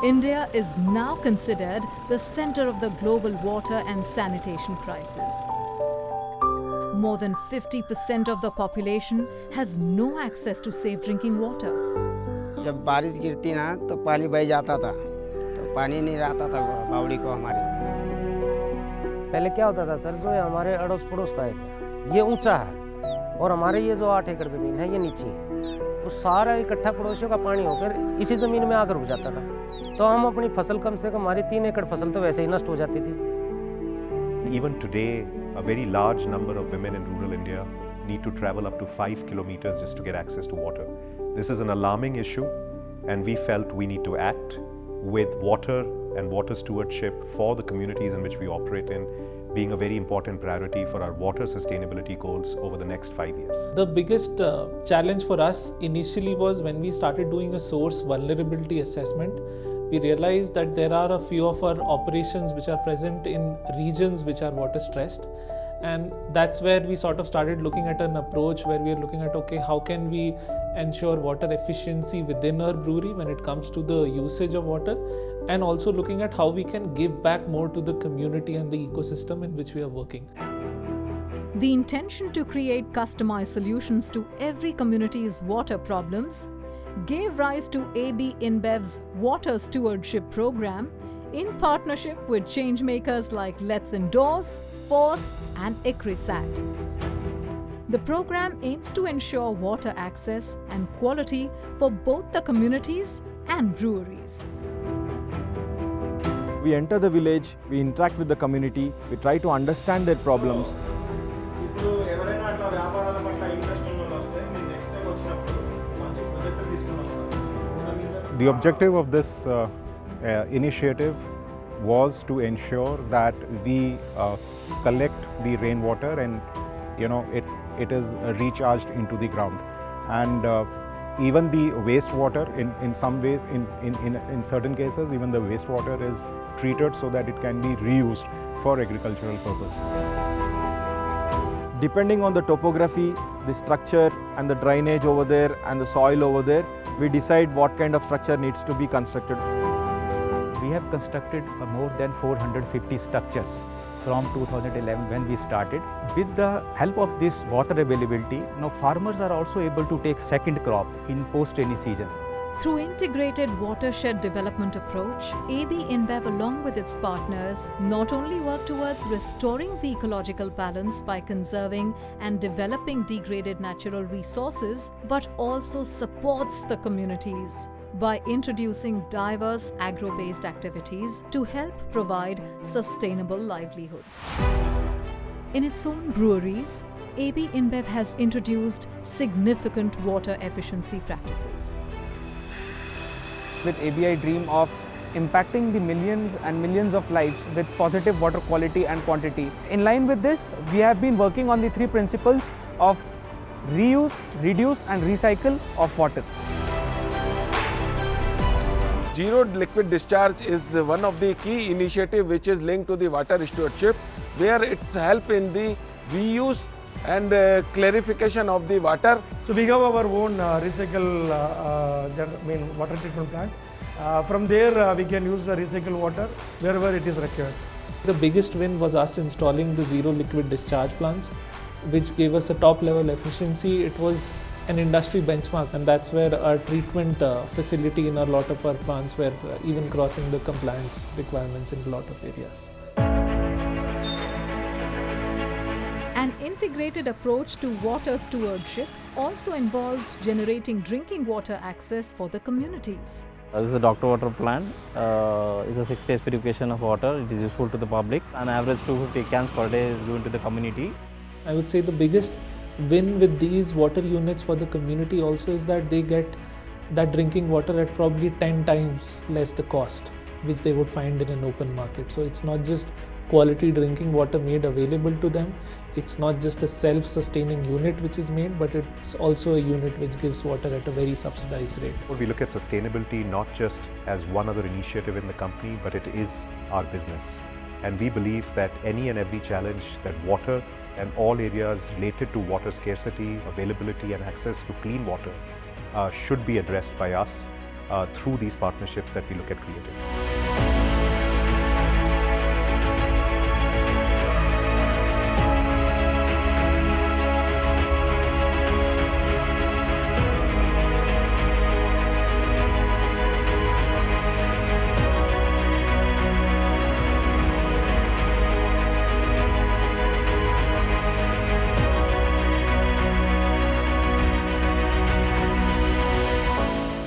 India is now considered the center of the global water and sanitation crisis. More than 50% of the population has no access to safe drinking water. जब बारिश गिरती ना तो पानी बह जाता था, तो पानी नहीं रहता था बावड़ी को हमारे। पहले क्या होता था सर, जो हमारे अड़ोस पड़ोस का है ये ऊंचा है और हमारे ये जो 8 एकड़ ज़मीन है ये नीचे है, तो सारा इकट्ठा पड़ोसियों का पानी होकर इसी ज़मीन में आकर रुक जाता था, तो हम अपनी फसल कम से कम हमारी 3 एकड़ फसल तो वैसे ही नष्ट हो जाती थी। Even today, a very large number of women in rural India need to travel up to 5 kilometers just to get access to water. This is an alarming issue, and we felt we need to act with water and water stewardship for the communities in which we operate in being a very important priority for our water sustainability goals over the next 5 years. The biggest challenge for us initially was when we started doing a source vulnerability assessment. We realized that there are a few of our operations which are present in regions which are water stressed, and that's where we sort of started looking at an approach where we are looking at, okay, how can we ensure water efficiency within our brewery when it comes to the usage of water, and also looking at how we can give back more to the community and the ecosystem in which we are working. The intention to create customized solutions to every community's water problems gave rise to AB InBev's Water Stewardship Program in partnership with changemakers like Let's Endorse, Force and ICRISAT. The program aims to ensure water access and quality for both the communities and breweries. We enter the village, we interact with the community, we try to understand their problems. The objective of this initiative was to ensure that we collect the rainwater and it is recharged into the ground, and even the wastewater in some ways, in certain cases even the wastewater is treated so that it can be reused for agricultural purpose. Depending on the topography, the structure and the drainage over there and the soil over there, we decide what kind of structure needs to be constructed. We have constructed more than 450 structures from 2011 when we started. With the help of this water availability, now farmers are also able to take second crop in post-rainy season. Through integrated watershed development approach, AB InBev along with its partners not only work towards restoring the ecological balance by conserving and developing degraded natural resources, but also supports the communities by introducing diverse agro-based activities to help provide sustainable livelihoods. In its own breweries, AB InBev has introduced significant water efficiency practices. With ABI dream of impacting the millions and millions of lives with positive water quality and quantity. In line with this, we have been working on the 3 principles of reuse, reduce and recycle of water. Zero liquid discharge is one of the key initiatives which is linked to the water stewardship, where it's help in the reuse and clarification of the water. So we have our own water treatment plant. From there we can use the recycled water wherever it is required. The biggest win was us installing the zero liquid discharge plants, which gave us a top level efficiency. It was an industry benchmark, and that's where our treatment facility in a lot of our plants were even crossing the compliance requirements in a lot of areas. An integrated approach to water stewardship also involved generating drinking water access for the communities. This is a doctor water plant. It's a 6 days purification of water. It is useful to the public. On average 250 cans per day is given to the community. I would say the biggest win with these water units for the community also is that they get that drinking water at probably 10 times less the cost which they would find in an open market. So it's not just quality drinking water made available to them. It's not just a self-sustaining unit which is made, but it's also a unit which gives water at a very subsidized rate. We look at sustainability not just as one other initiative in the company, but it is our business. And we believe that any and every challenge that water and all areas related to water scarcity, availability and access to clean water should be addressed by us through these partnerships that we look at creating.